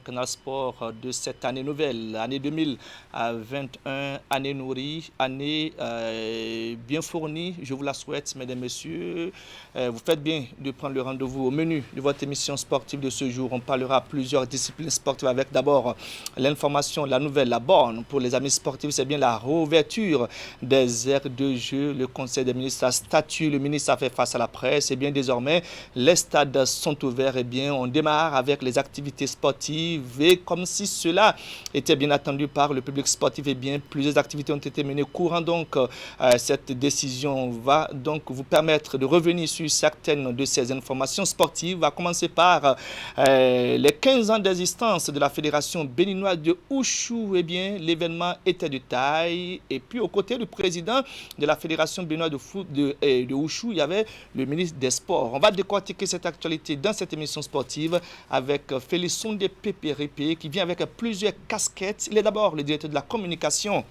Canal Sport de cette année nouvelle, année 2021, année nourrie, année bien fournie. Je vous la souhaite, mesdames et messieurs. Vous faites bien de prendre le rendez-vous au menu de votre émission sportive de ce jour. On parlera plusieurs disciplines sportives avec d'abord l'information, la nouvelle, la borne. Pour les amis sportifs, c'est bien la réouverture des aires de jeu. Le Conseil des ministres a statué, le ministre a fait face à la presse. Et bien désormais, les stades sont ouverts. Et bien, on démarre avec les activités sportives. Et comme si cela était bien attendu par le public sportif, et bien plusieurs activités ont été menées courant. Donc, cette décision va donc vous permettre de revenir sur certaines de ces informations sportives. On va commencer par les 15 ans d'existence de la Fédération béninoise de Wushu. Eh bien, l'événement était de taille. Et puis, aux côtés du président de la Fédération béninoise de Wushu, il y avait le ministre des Sports. On va décortiquer cette actualité dans cette émission sportive avec Félix Sondé Pépé qui vient avec plusieurs casquettes. Il est d'abord le directeur de la communication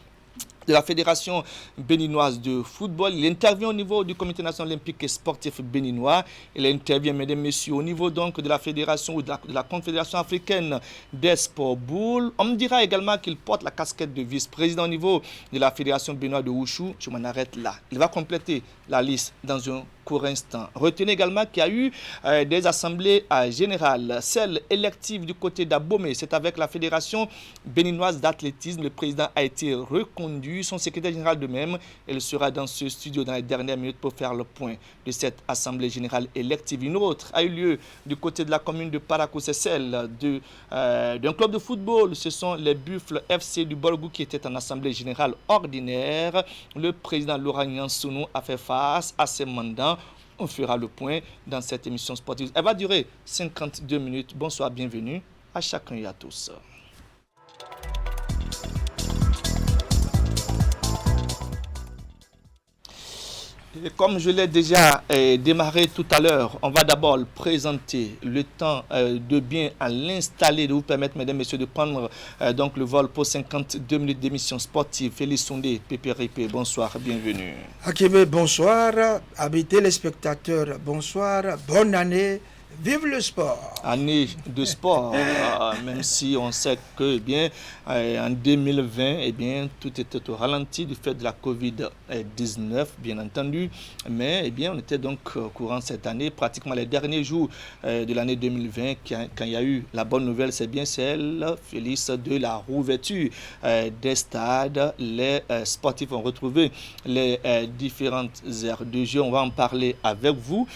de la Fédération béninoise de football. Il intervient au niveau du Comité national olympique et sportif béninois. Il intervient, mesdames et messieurs, au niveau donc de la Fédération ou de la Confédération africaine des sports boules. On me dira également qu'il porte la casquette de vice-président au niveau de la Fédération béninoise de Wushu. Je m'en arrête là. Il va compléter la liste dans un court instant. Retenez également qu'il y a eu des assemblées générales, celle élective du côté d'Abomey. C'est avec la Fédération béninoise d'athlétisme. Le président a été reconduit. Son secrétaire général de même. Elle sera dans ce studio dans les dernières minutes pour faire le point de cette assemblée générale élective. Une autre a eu lieu du côté de la commune de Parakou. C'est celle d'un club de football. Ce sont les Buffles FC du Borgou qui étaient en assemblée générale ordinaire. Le président Laurent Yansounou a fait face à ses mandats. On fera le point dans cette émission sportive. Elle va durer 52 minutes. Bonsoir, bienvenue à chacun et à tous. Et comme je l'ai déjà démarré tout à l'heure, on va d'abord présenter le temps de bien à l'installer, de vous permettre, mesdames et messieurs, de prendre donc le vol pour 52 minutes d'émission sportive. Félix Sondé, Pépé, bonsoir, bienvenue. Akebe, bonsoir. Amis téléspectateurs, bonsoir. Bonne année. Vive le sport. Année de sport, même si on sait que en 2020, tout était au ralenti du fait de la Covid-19, bien entendu. Mais on était donc au courant cette année, pratiquement les derniers jours de l'année 2020, quand il y a eu la bonne nouvelle, c'est bien celle, Félix, de la rouverture des stades. Les sportifs ont retrouvé les différentes aires de jeu. On va en parler avec vous,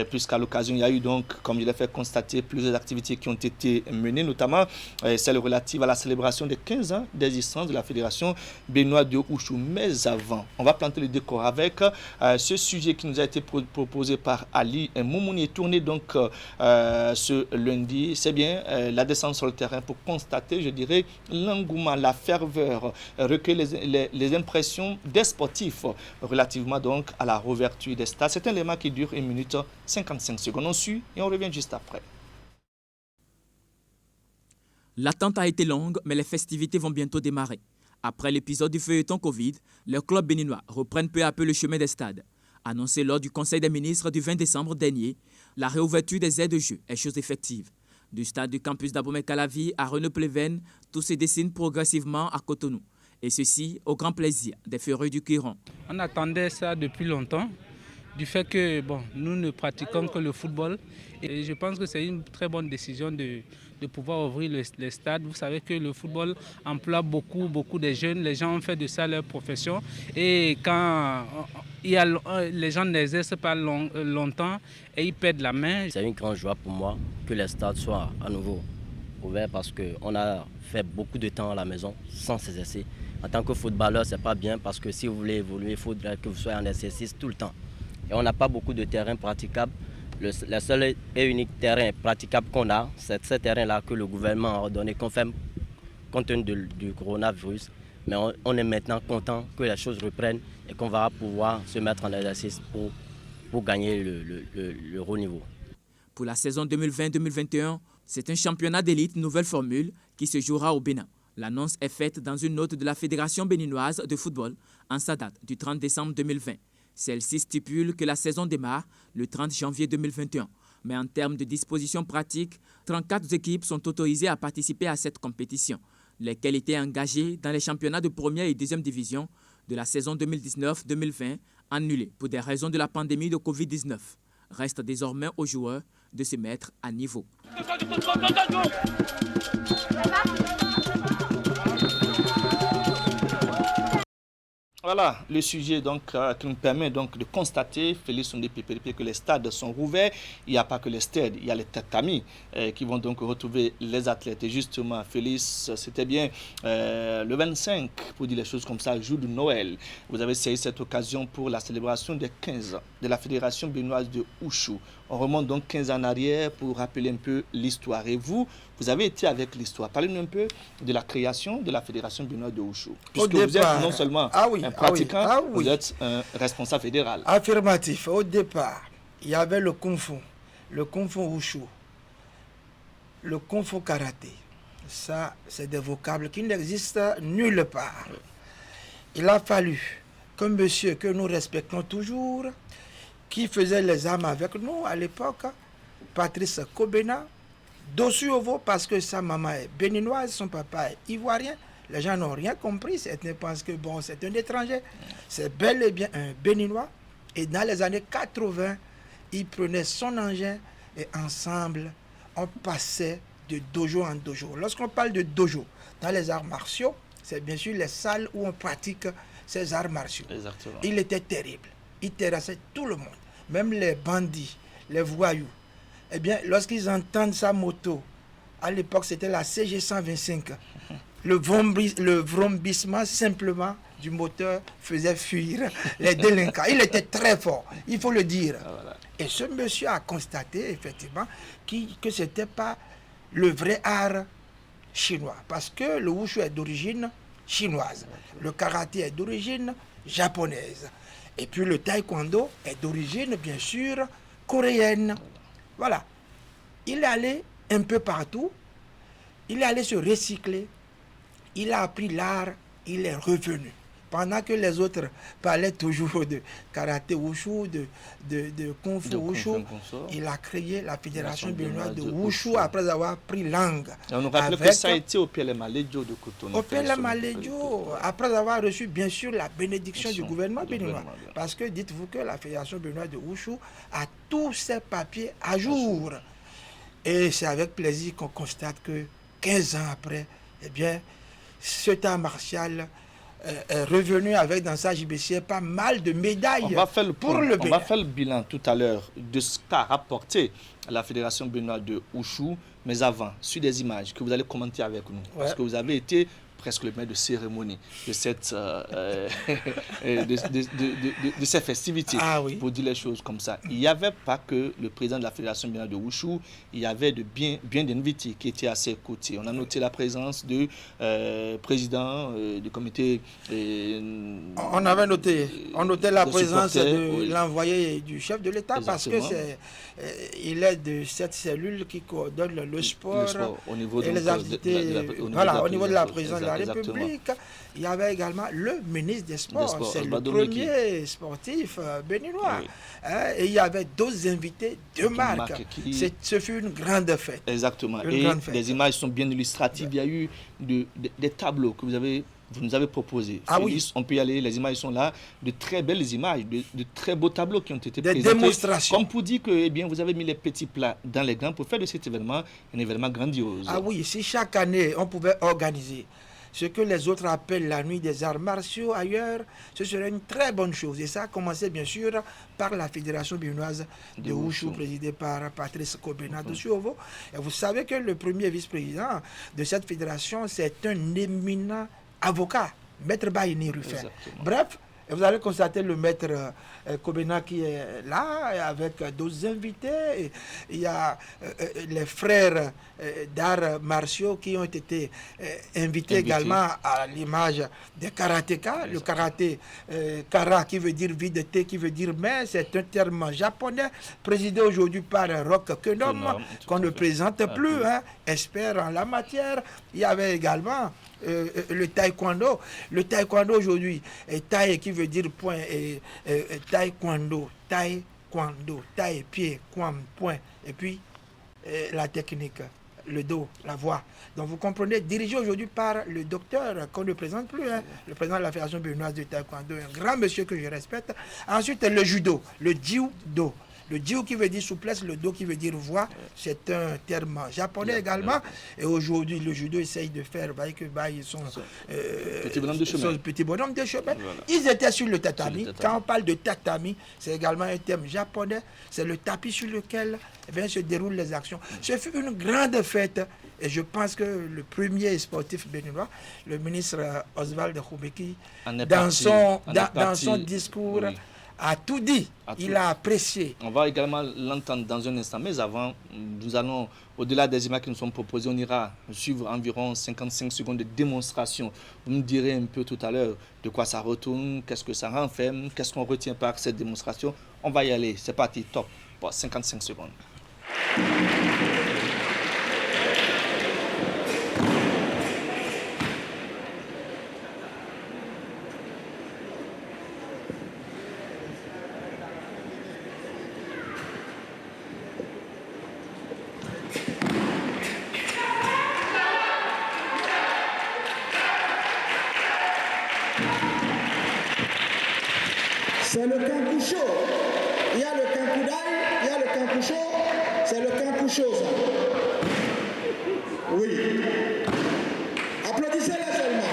puisqu'à l'occasion, il y a eu donc, comme je l'ai fait constater, plusieurs activités qui ont été menées, notamment celle relative à la célébration des 15 ans d'existence de la Fédération béninoise de Wushu. Mais avant, on va planter le décor avec ce sujet qui nous a été proposé par Ali Moumouni, tourné donc ce lundi. C'est bien la descente sur le terrain pour constater, je dirais, l'engouement, la ferveur, recueillir les impressions des sportifs relativement donc à la réouverture des stades. C'est un élément qui dure 1 minute 55 secondes. On suit et on revient juste après. L'attente a été longue, mais les festivités vont bientôt démarrer. Après l'épisode du feuilleton Covid, les clubs béninois reprennent peu à peu le chemin des stades. Annoncé lors du Conseil des ministres du 20 décembre dernier, la réouverture des aires de jeu est chose effective. Du stade du campus d'Abomey-Calavi à Renaud-Pleven, tout se dessine progressivement à Cotonou. Et ceci au grand plaisir des férus du Quiron. On attendait ça depuis longtemps, du fait que nous ne pratiquons que le football. Et je pense que c'est une très bonne décision de pouvoir ouvrir les stades. Vous savez que le football emploie beaucoup de jeunes. Les gens ont fait de ça leur profession. Et quand les gens n'exercent pas longtemps et ils perdent la main. C'est une grande joie pour moi que les stades soient à nouveau ouverts parce qu'on a fait beaucoup de temps à la maison sans s'exercer. En tant que footballeur, c'est pas bien parce que si vous voulez évoluer, il faudrait que vous soyez en exercice tout le temps. Et on n'a pas beaucoup de terrains praticables. Le seul et unique terrain praticable qu'on a, c'est ce terrain-là que le gouvernement a donné compte tenu du coronavirus. Mais on est maintenant content que les choses reprennent et qu'on va pouvoir se mettre en exercice pour gagner le haut niveau. Pour la saison 2020-2021, c'est un championnat d'élite nouvelle formule qui se jouera au Bénin. L'annonce est faite dans une note de la Fédération béninoise de football en sa date du 30 décembre 2020. Celle-ci stipule que la saison démarre le 30 janvier 2021 Mais en termes de dispositions pratiques, 34 équipes sont autorisées à participer à cette compétition, lesquelles étaient engagées dans les championnats de première et deuxième division de la saison 2019-2020, annulés pour des raisons de la pandémie de Covid-19. Reste désormais aux joueurs de se mettre à niveau. Voilà le sujet donc, qui nous permet donc de constater, Félix Ondé-Pépé, que les stades sont rouverts. Il n'y a pas que les stades, il y a les tatamis qui vont donc retrouver les athlètes. Et justement, Félix, c'était bien le 25, pour dire les choses comme ça, jour de Noël. Vous avez saisi cette occasion pour la célébration des 15 ans de la Fédération béninoise de Wushu. On remonte donc 15 ans en arrière pour rappeler un peu l'histoire. Et vous avez été avec l'histoire. Parlez-nous un peu de la création de la Fédération béninoise de Wushu. Puisque vous êtes non seulement un pratiquant, vous êtes un responsable fédéral. Affirmatif. Au départ, il y avait le Kung Fu Wushu, le Kung Fu Karaté. Ça, c'est des vocables qui n'existent nulle part. Il a fallu qu'un monsieur que nous respectons toujours, qui faisait les armes avec nous à l'époque, Patrice Kobena, Dosuovo, parce que sa maman est béninoise, son papa est ivoirien. Les gens n'ont rien compris, certains pensent que bon, c'est un étranger. C'est bel et bien un béninois. Et dans les années 80, il prenait son engin et ensemble, on passait de dojo en dojo. Lorsqu'on parle de dojo dans les arts martiaux, c'est bien sûr les salles où on pratique ces arts martiaux. Exactement. Il était terrible. Il terrassait tout le monde. Même les bandits, les voyous. Eh bien, lorsqu'ils entendent sa moto, à l'époque c'était la CG 125, le vrombissement simplement du moteur faisait fuir les délinquants. Il était très fort, il faut le dire. Et ce monsieur a constaté effectivement que ce n'était pas le vrai art chinois. Parce que le wushu est d'origine chinoise, le karaté est d'origine japonaise. Et puis le taekwondo est d'origine, bien sûr, coréenne. Voilà. Il est allé un peu partout. Il est allé se recycler. Il a appris l'art. Il est revenu. Pendant que les autres parlaient toujours de karaté wushu, de kung fu wushu, il a créé la Fédération béninoise de wushu après avoir pris langue. Et on nous rappelle que ça a été au PLM Aledjo de Cotonou. Au PLM Aledjo, après avoir reçu bien sûr la bénédiction du gouvernement béninois. Parce que dites-vous que la Fédération béninoise de wushu a tous ses papiers à jour. Et c'est avec plaisir qu'on constate que 15 ans après, eh bien, cet art martial est revenu avec dans sa JBC pas mal de médailles on va faire le bilan tout à l'heure de ce qu'a rapporté la Fédération béninoise de Wushu, mais avant, sur des images que vous allez commenter avec nous, parce que vous avez été presque le maître de cérémonie de cette de ces festivités, pour dire les choses comme ça. Il n'y avait pas que le président de la Fédération béninoise de Wushu, il y avait bien d'invités qui étaient à ses côtés. On a noté la présence du président du comité. On notait la présence de l'envoyé du chef de l'État, parce que il est de cette cellule qui coordonne le sport au niveau et les activités au niveau de la présidence de la République. Il y avait également le ministre des Sports, c'est le premier sportif béninois. Et il y avait d'autres invités de marque. Ce fut une grande fête. Exactement. Les images sont bien illustratives. Il y a eu des tableaux que vous nous avez proposés. Félix, on peut y aller, les images sont là, de très belles images, de très beaux tableaux qui ont été présentés. Des démonstrations. Comme pour dire que vous avez mis les petits plats dans les grands pour faire de cet événement un événement grandiose. Ah oui, si chaque année on pouvait organiser ce que les autres appellent la nuit des arts martiaux ailleurs, ce serait une très bonne chose. Et ça a commencé bien sûr par la Fédération béninoise de Wushu, présidée par Patrice Kobena Dosuovo. Et vous savez que le premier vice-président de cette fédération, c'est un éminent avocat, Maître Baïni Ruffin. Bref, vous allez constater le maître Kobena qui est là, avec d'autres invités. Il y a les frères d'arts martiaux qui ont été invités également, à l'image des karatékas. Le karaté, kara qui veut dire vidété, qui veut dire main, c'est un terme japonais, présidé aujourd'hui par Rock Kenom, qu'on ne présente plus, expert en la matière. Il y avait également le taekwondo. Le taekwondo aujourd'hui, taï qui veut dire point, et taekwondo, coin, dos, taille, pied, coin, point, et puis la technique, le dos, la voix. Donc vous comprenez, dirigé aujourd'hui par le docteur qu'on ne présente plus, hein, le président de la Fédération béninoise de taekwondo, un grand monsieur que je respecte. Ensuite, le judo, le jiu-do. Le jiu qui veut dire souplesse, le do qui veut dire voix, c'est un terme japonais également. Et aujourd'hui, le judo essaye de faire, ils sont petit bonhomme de chemin. Petit bonhomme de chemin. Voilà. Ils étaient sur le tatami. Sur le tatami. Quand on parle de tatami, c'est également un terme japonais. C'est le tapis sur lequel se déroulent les actions. Ce fut une grande fête. Et je pense que le premier sportif béninois, le ministre Oswald Khoubeki, dans son discours, oui, a tout dit. Il a apprécié. On va également l'entendre dans un instant. Mais avant, nous allons, au-delà des images qui nous sont proposées, on ira suivre environ 55 secondes de démonstration. Vous me direz un peu tout à l'heure de quoi ça retourne, qu'est-ce que ça renferme, qu'est-ce qu'on retient par cette démonstration. On va y aller. C'est parti, top. Bon, 55 secondes. C'est le kankusho. Il y a le kankudai, il y a le kankusho. C'est le kankusho, ça. Oui. Applaudissez-les seulement.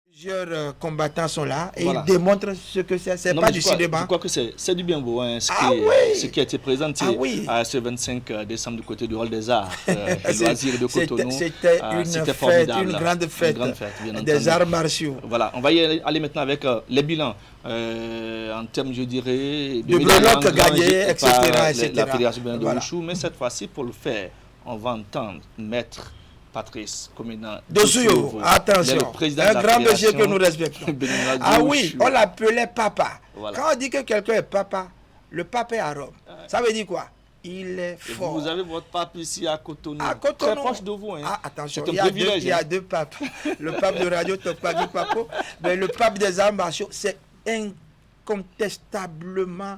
Plusieurs combattants sont là et Voilà. ils démontrent ce que c'est. C'est pas du cinéma. Je crois que c'est du bien beau, hein, Oui. ce qui a été présenté Oui. ce 25 décembre du côté du Hall des Arts, et loisirs de Cotonou. C'était une fête, formidable. une grande fête, bien des entendu. arts martiaux. Voilà, on va y aller maintenant avec les bilans en termes, je dirais, De breloques gagnées, etc., par etc. la Fédération béninoise de Voilà. Wushu. Mais cette fois-ci, pour le faire, on va entendre Maître Patrice Komena Dossouyovo, attention, un grand monsieur que nous respectons. Ah oui, on l'appelait papa. Voilà. Quand on dit que quelqu'un est papa, le papa est à Rome. Ça veut dire quoi? Il est Et fort. vous avez votre pape ici à Cotonou, À Cotonou. très proche de vous. Hein. Ah, attention, c'est un privilège. il y a deux papes. Le pape de Radio Topagi Papo, mais le pape des arts martiaux, c'est incontestablement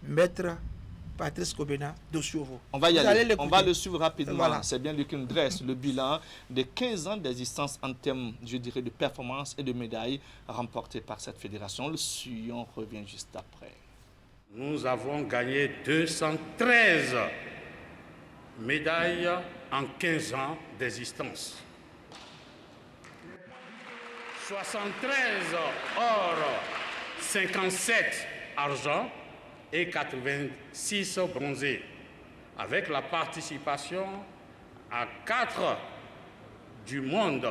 Maître Patrice Komena Dossouyovo. On va y Vous aller, allez on l'écouter. va le suivre rapidement. Voilà. C'est bien lui qui nous dresse le bilan des 15 ans d'existence en termes, je dirais, de performance et de médailles remportées par cette fédération. Le suivant revient juste après. Nous avons gagné 213 médailles en 15 ans d'existence. 73 or, 57 argent et 86 bronzés, avec la participation à 4 du monde.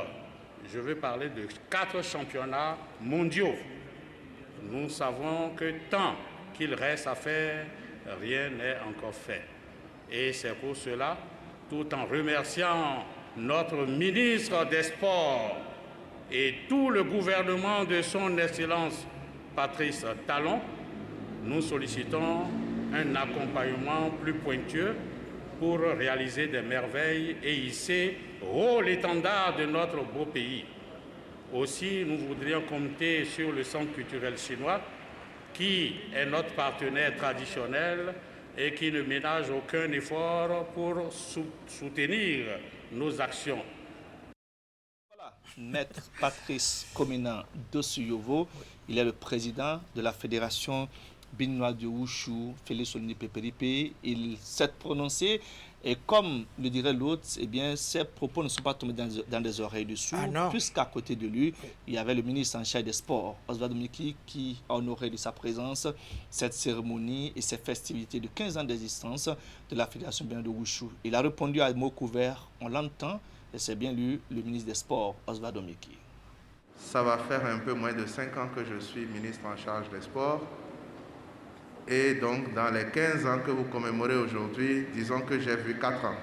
Je veux parler de 4 championnats mondiaux. Nous savons que tant qu'il reste à faire, rien n'est encore fait. Et c'est pour cela, tout en remerciant notre ministre des Sports et tout le gouvernement de son Excellence Patrice Talon, nous sollicitons un accompagnement plus pointueux pour réaliser des merveilles et hisser haut l'étendard de notre beau pays. Aussi, nous voudrions compter sur le Centre culturel chinois, qui est notre partenaire traditionnel et qui ne ménage aucun effort pour soutenir nos actions. Voilà, Maître Patrice Komena Dossouyovo, il est le président de la Fédération béninoise de Wushu, Félix Solini Pépéripe. Il s'est prononcé et comme le dirait l'autre, eh bien, ses propos ne sont pas tombés dans des oreilles de sourds, puisqu'à côté de lui, il y avait le ministre en charge des Sports, Oswald Domiki, qui a honoré de sa présence cette cérémonie et ces festivités de 15 ans d'existence de la Fédération béninoise de Wushu. Il a répondu à mots couverts, on l'entend, et c'est bien lui, le ministre des Sports, Oswald Domiki. Ça va faire un peu moins de 5 ans que je suis ministre en charge des Sports. Et donc, dans les 15 ans que vous commémorez aujourd'hui, disons que j'ai vu 4 ans.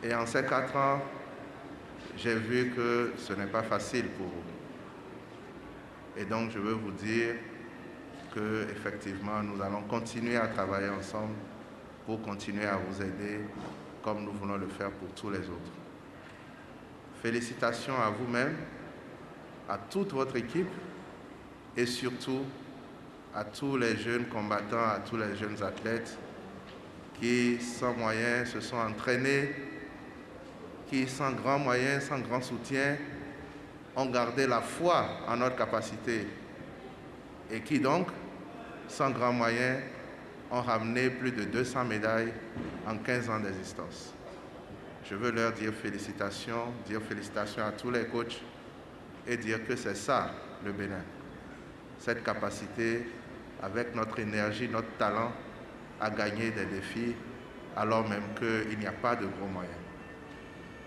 Et en ces 4 ans, j'ai vu que ce n'est pas facile pour vous. Et donc, je veux vous dire qu'effectivement, nous allons continuer à travailler ensemble pour continuer à vous aider comme nous voulons le faire pour tous les autres. Félicitations à vous-même, à toute votre équipe et surtout à tous les jeunes combattants, à tous les jeunes athlètes qui, sans moyens, se sont entraînés, qui, sans grands moyens, sans grand soutien, ont gardé la foi en notre capacité et qui donc, sans grands moyens, ont ramené plus de 200 médailles en 15 ans d'existence. Je veux leur dire félicitations à tous les coachs et dire que c'est ça le Bénin. Cette capacité, avec notre énergie, notre talent, à gagner des défis alors même qu'il n'y a pas de gros moyens.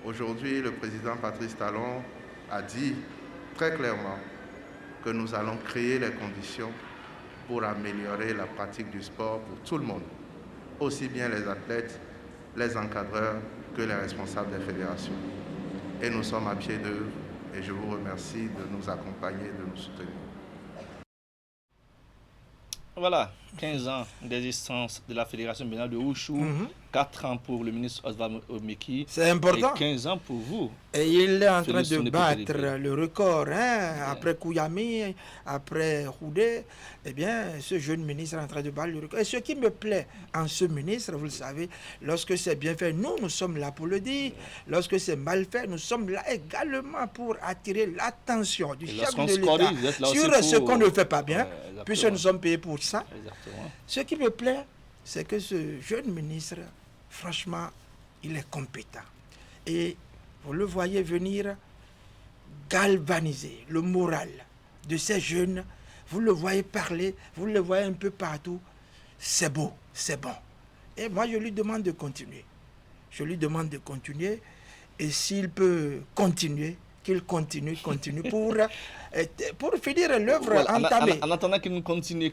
Aujourd'hui, le président Patrice Talon a dit très clairement que nous allons créer les conditions pour améliorer la pratique du sport pour tout le monde, aussi bien les athlètes, les encadreurs que les responsables des fédérations. Et nous sommes à pied d'œuvre et je vous remercie de nous accompagner, de nous soutenir. Voilà, 15 ans d'existence de la Fédération béninoise de Wushu, 4 ans pour le ministre Oswald Omeki. C'est important. Et 15 ans pour vous. Et il est en train Ce de battre le record. Après Kouyami, après Houdé, eh bien, ce jeune ministre est en train de battre le record. Et ce qui me plaît en ce ministre, vous le savez, lorsque c'est bien fait, nous sommes là pour le dire. Lorsque c'est mal fait, nous sommes là également pour attirer l'attention du chef de l'État sur ce qu'on ne fait pas bien, puisque nous sommes payés pour ça. Exactement. Ce qui me plaît, c'est que ce jeune ministre, franchement, il est compétent. Et vous le voyez venir galvaniser le moral de ces jeunes. Vous le voyez parler, vous le voyez un peu partout. C'est beau, c'est bon. Et moi, je lui demande de continuer. Je lui demande de continuer. Et s'il peut continuer, qu'il continue pour finir l'œuvre entamée. En attendant qu'il continue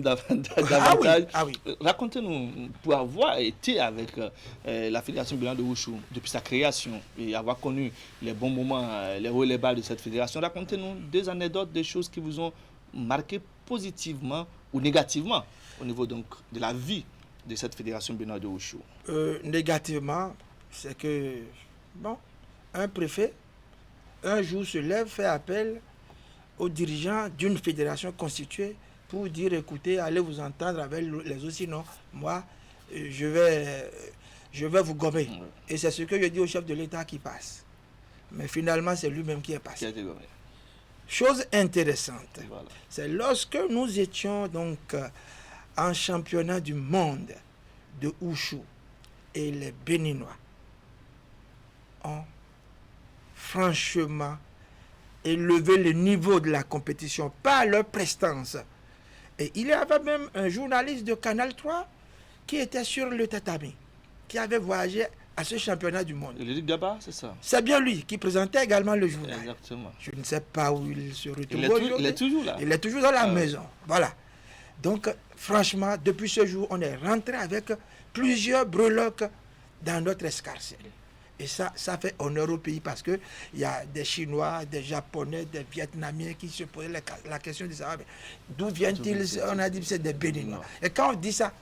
davantage. Ah oui. Racontez-nous, pour avoir été avec la Fédération béninoise de Wushu depuis sa création et avoir connu les bons moments, les hauts et les bas de cette fédération, racontez-nous des anecdotes, des choses qui vous ont marqué positivement ou négativement au niveau donc de la vie de cette Fédération béninoise de Wushu. Négativement, c'est que, un préfet, un jour se lève, fait appel aux dirigeants d'une fédération constituée pour dire, écoutez, allez vous entendre avec les autres, sinon, moi, je vais vous gommer. Et c'est ce que je dis au chef de l'État qui passe. Mais finalement, c'est lui-même qui est passé. Chose intéressante, c'est lorsque nous étions donc en championnat du monde de Wushu et les Béninois ont franchement élevé le niveau de la compétition par leur prestance. Et il y avait même un journaliste de Canal 3 qui était sur le tatami, qui avait voyagé à ce championnat du monde. Le Gaba, c'est ça? C'est bien lui qui présentait également le journal. Exactement. Je ne sais pas où il se retrouve. Il est toujours là. Il est toujours dans la maison. Voilà. Donc, franchement, depuis ce jour, on est rentré avec plusieurs breloques dans notre escarcelle. Et ça fait honneur au pays parce qu'il y a des Chinois, des Japonais, des Vietnamiens qui se posaient la question de savoir d'où viennent-ils. On a dit que c'est des Béninois. Et quand on dit ça,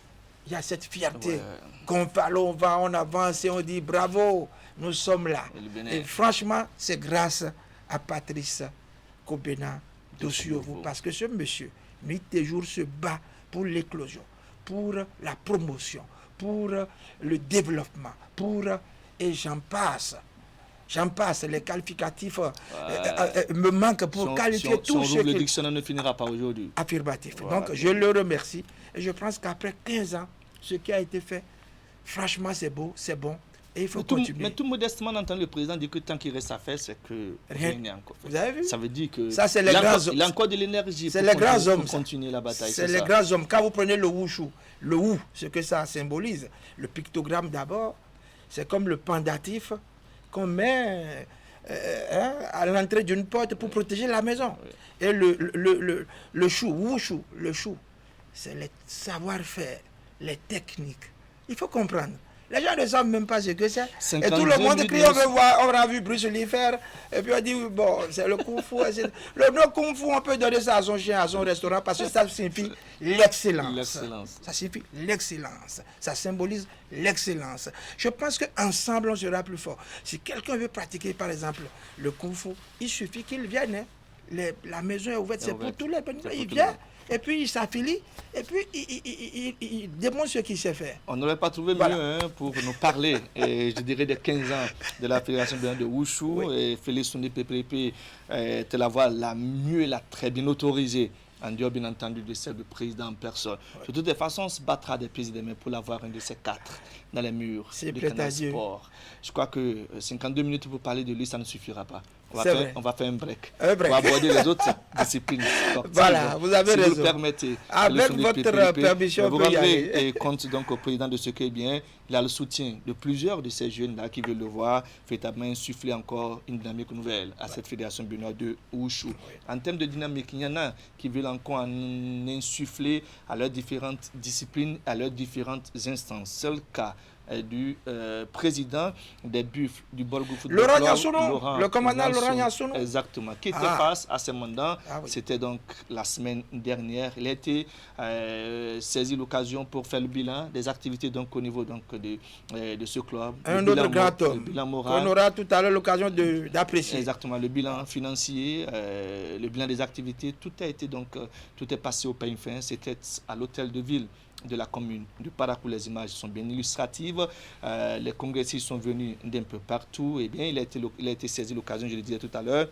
il y a cette fierté qu'on on avance et on dit bravo, nous sommes là. Et franchement, c'est grâce à Patrice Kobena Dossouyovo parce que ce monsieur, nuit et jour, se bat pour l'éclosion, pour la promotion, pour le développement, et j'en passe. Les qualificatifs me manquent pour qualifier tout ce qui... Le dictionnaire ne finira pas aujourd'hui. Affirmatif. Voilà. Donc, je le remercie. Et je pense qu'après 15 ans, ce qui a été fait, franchement, c'est beau, c'est bon. Et il faut continuer. Mais tout modestement, on entend le président dire que tant qu'il reste à faire, c'est que rien n'est encore fait. Vous avez vu? Ça veut dire que ça, c'est les grands hommes. Il a encore de l'énergie pour continuer la bataille. C'est les grands hommes. Quand vous prenez le Wushu, le Wu, ce que ça symbolise, le pictogramme d'abord, c'est comme le pendatif qu'on met à l'entrée d'une porte pour protéger la maison. Et le chou, Wushu, le chou, c'est le savoir-faire, les techniques. Il faut comprendre. Les gens ne savent même pas ce que c'est. Et tout le monde crie, on veut voir, on a vu Bruce Lee faire, et puis on dit, bon, c'est le Kung Fu. Le nom Kung Fu, on peut donner ça à son chien, à son restaurant, parce que ça signifie l'excellence. Ça signifie l'excellence. Ça symbolise l'excellence. Je pense qu'ensemble, on sera plus fort. Si quelqu'un veut pratiquer, par exemple, le Kung Fu, il suffit qu'il vienne. Hein. La maison est ouverte, c'est pour tous les bénévoles. Il vient. Et puis il s'affilie, et puis il démontre ce qu'il sait faire. On n'aurait pas trouvé mieux pour nous parler, et je dirais des 15 ans de la Fédération de Wushu. Oui. Et Félix Soundé Pépé était la voix la mieux et la très bien autorisée, en dehors bien entendu de celle du président en personne. Oui. De toutes les façons, on se battra des pieds et des mains pour l'avoir un de ces 4 dans les murs du Canal Sport. Je crois que 52 minutes pour parler de lui, ça ne suffira pas. On va faire un break. On va aborder les autres disciplines sportives. Voilà, vous avez raison. Si vous permettez. Avec votre permission, vous rendrez compte donc au président de ce qui est bien. Il a le soutien de plusieurs de ces jeunes-là qui veulent le voir véritablement insuffler encore une dynamique nouvelle à cette fédération béninoise de Wushu. En termes de dynamique, il y en a qui veulent encore en insuffler à leurs différentes disciplines, à leurs différentes instances. C'est le cas du président des Buffles du Borgou Football Club, le commandant Laurent Yansounou. Exactement, qui était face à ce mandat. C'était donc la semaine dernière. Il a été saisi l'occasion pour faire le bilan des activités donc, au niveau donc, de ce club. Un autre grand homme qu'on aura tout à l'heure l'occasion d'apprécier. Exactement, le bilan financier, le bilan des activités, tout est passé au peigne fin. C'était à l'hôtel de ville de la commune de Parakou. Les images sont bien illustratives. Les congressistes sont venus d'un peu partout. Eh bien, il a été saisi l'occasion, je le disais tout à l'heure,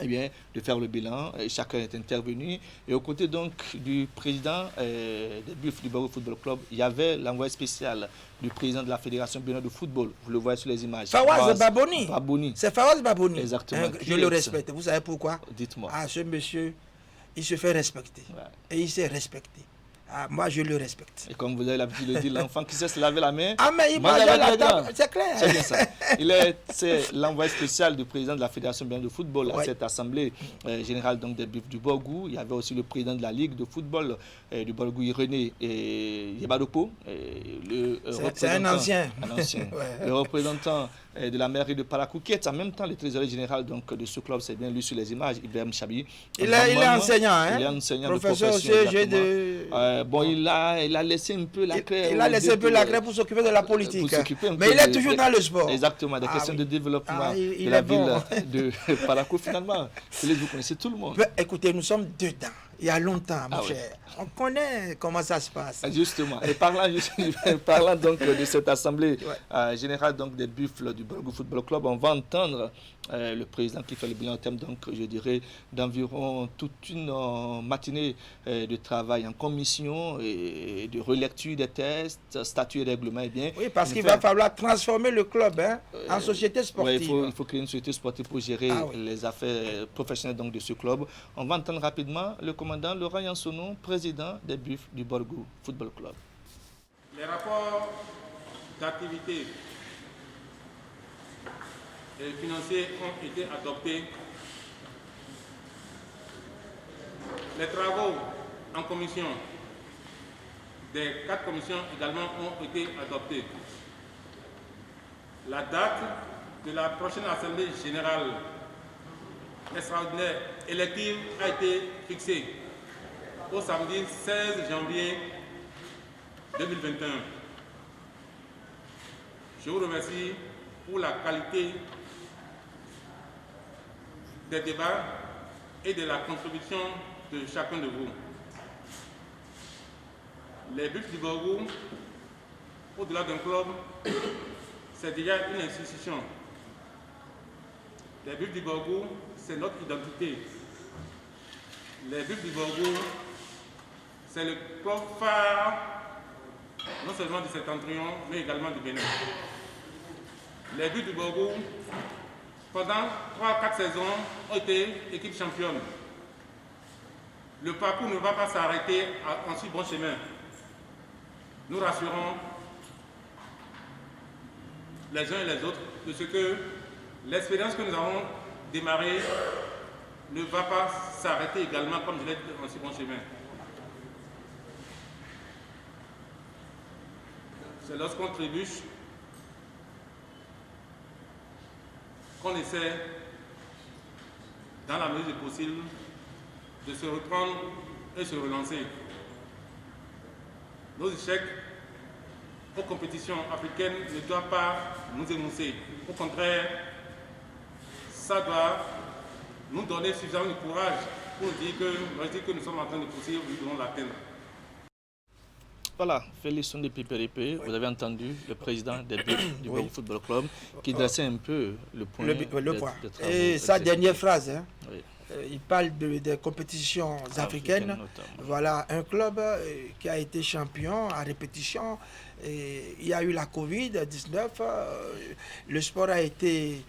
de faire le bilan. Chacun est intervenu. Et aux côtés donc du président des Buffles du Borgou Football Club, il y avait l'envoyé spécial du président de la Fédération béninoise de football. Vous le voyez sur les images. Fawaz Babouni. C'est Fawaz Babouni. Exactement. Je le respecte. Vous savez pourquoi? Dites-moi. Ce monsieur, il se fait respecter. Ouais. Et il s'est respecté. Moi, je le respecte. Et comme vous avez l'habitude de dire, l'enfant qui sait se laver la main, mais il mange la table, c'est clair. C'est bien ça. C'est l'envoyé spécial du président de la Fédération béninoise de football à cette assemblée générale donc, des Buffles du Borgou. Il y avait aussi le président de la Ligue de football du Borgou, René Yebadopo. C'est un ancien. Le représentant de la mairie de Parakou, qui est en même temps le trésorier général donc, de ce club, c'est bien lui sur les images, Ibrahim Chabi. Il est enseignant, hein? Il est enseignant professeur au CG de... il a laissé un peu la craie. Il a laissé un peu la craie pour s'occuper de la politique. Mais il est toujours dans le sport. Exactement, des questions de développement de la ville de Parakou, finalement. Vous connaissez tout le monde. Écoutez, nous sommes dedans. Il y a longtemps, mon cher. On connaît comment ça se passe. Justement. Et parlant donc de cette assemblée générale donc, des Buffles du Borgou Football Club, on va entendre le président qui fait le bilan en termes, donc, je dirais, d'environ toute une matinée de travail en commission et de relecture des tests, statuts et règlements. Oui, parce qu'il va falloir transformer le club en société sportive. Il faut créer une société sportive pour gérer les affaires professionnelles donc, de ce club. On va entendre rapidement le commandant Laurent Yansounou, président des Buffles du Borgou Football Club. Les rapports d'activité et financiers ont été adoptés. Les travaux en commission des 4 commissions également ont été adoptés. La date de la prochaine assemblée générale extraordinaire élective a été fixée au samedi 16 janvier 2021. Je vous remercie pour la qualité des débats et de la contribution de chacun de vous. Les Buffles du Borgou, au-delà d'un club, c'est déjà une institution. Les Buffles du Borgou, c'est notre identité. Les Buffles du Borgou, c'est le club phare, non seulement du Septentrion, mais également du Bénin. Les Buffles du Borgou, pendant 3-4 saisons, ont été équipe championne. Le parcours ne va pas s'arrêter en si bon chemin. Nous rassurons les uns et les autres de ce que l'expérience que nous avons démarrée ne va pas s'arrêter également, comme je l'ai dit, en si bon chemin. c'est lorsqu'on trébuche qu'on essaie, dans la mesure du possible, de se reprendre et se relancer. Nos échecs aux compétitions africaines ne doivent pas nous émousser. Au contraire, ça doit nous donner suffisamment de courage pour dire que nous sommes en train de poursuivre, nous devons l'atteindre. Voilà, Félicien de Piperipe, vous avez entendu le président du Borgo Football Club qui dressait un peu le point. Et sa dernière phrase, hein, oui. Il parle des compétitions africaines. Voilà, un club qui a été champion à répétition. Et il y a eu la Covid-19. Le sport a été